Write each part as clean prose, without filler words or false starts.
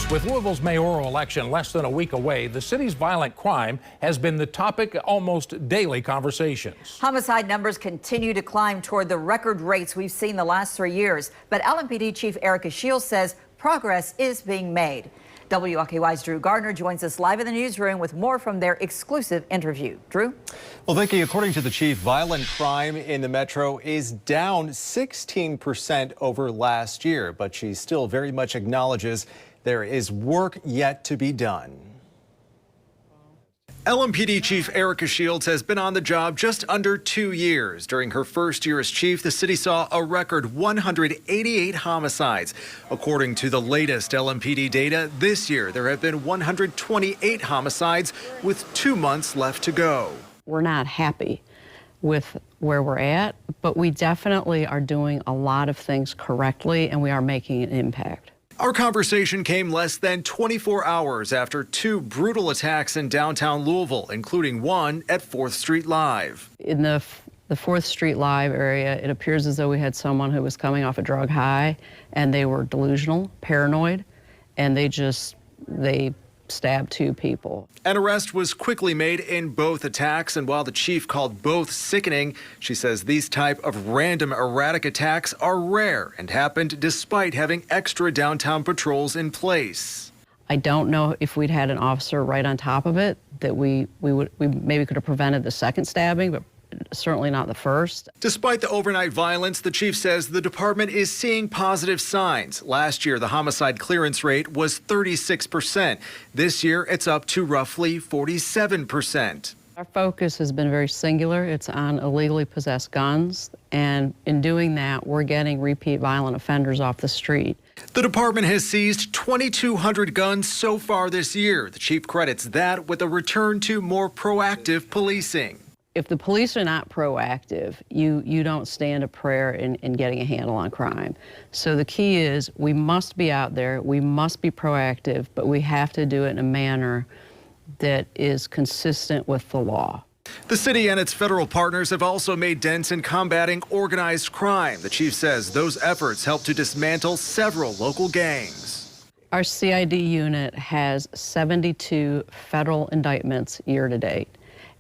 news. With Louisville's mayoral election less than a week away, the city's violent crime has been the topic of almost daily conversations. Homicide numbers continue to climb toward the record rates we've seen the last 3 years. But LMPD Chief Erica Shields says progress is being made. WLKY's Drew Gardner joins us live in the newsroom with more from their exclusive interview. Drew? Well, Vicki, according to the chief, violent crime in the metro is down 16% over last year, but she still very much acknowledges there is work yet to be done. LMPD Chief Erica Shields has been on the job just under 2 years. During her first year as chief, the city saw a record 188 homicides. According to the latest LMPD data, this year there have been 128 homicides with 2 months left to go. We're not happy with where we're at, but we definitely are doing a lot of things correctly and we are making an impact. Our conversation came less than 24 hours after 2 brutal attacks in downtown Louisville, including one at 4th Street Live. In the 4th Street Live area, it appears as though we had someone who was coming off a drug high and they were delusional, paranoid, and they stabbed 2 people. An arrest was quickly made in both attacks, and while the chief called both sickening, she says these type of random erratic attacks are rare and happened despite having extra downtown patrols in place. I don't know if we'd had an officer right on top of it that we maybe could have prevented the second stabbing, but certainly not the first. Despite the overnight violence, the chief says the department is seeing positive signs. Last year, the homicide clearance rate was 36%. This year, it's up to roughly 47%. Our focus has been very singular. It's on illegally possessed guns, and in doing that, we're getting repeat violent offenders off the street. The department has seized 2,200 guns so far this year. The chief credits that with a return to more proactive policing. If the police are not proactive, you don't stand a prayer in getting a handle on crime. So the key is we must be out there, we must be proactive, but we have to do it in a manner that is consistent with the law. The city and its federal partners have also made dents in combating organized crime. The chief says those efforts help to dismantle several local gangs. Our CID unit has 72 federal indictments year to date.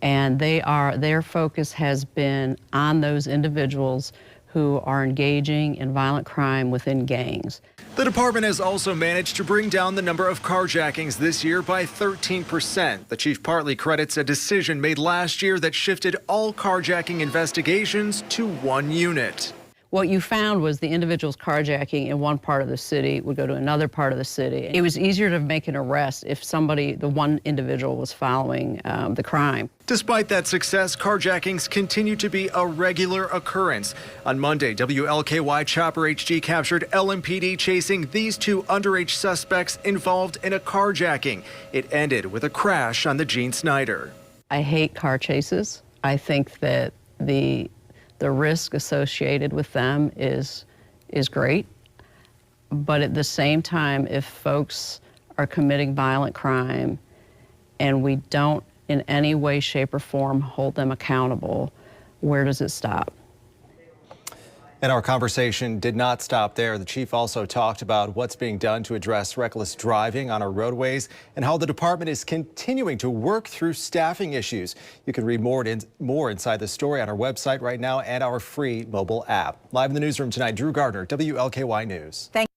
And their focus has been on those individuals who are engaging in violent crime within gangs. The department has also managed to bring down the number of carjackings this year by 13%. The chief partly credits a decision made last year that shifted all carjacking investigations to one unit. What you found was the individuals carjacking in one part of the city would go to another part of the city. It was easier to make an arrest if the one individual was following the crime. Despite that success, carjackings continue to be a regular occurrence. On Monday, WLKY Chopper HG captured LMPD chasing these 2 underage suspects involved in a carjacking. It ended with a crash on the Gene Snyder. I hate car chases. I think that the risk associated with them is great, but at the same time, if folks are committing violent crime and we don't in any way, shape, or form hold them accountable, where does it stop? And our conversation did not stop there. The chief also talked about what's being done to address reckless driving on our roadways and how the department is continuing to work through staffing issues. You can read more inside the story on our website right now and our free mobile app. Live in the newsroom tonight, Drew Gardner, WLKY News.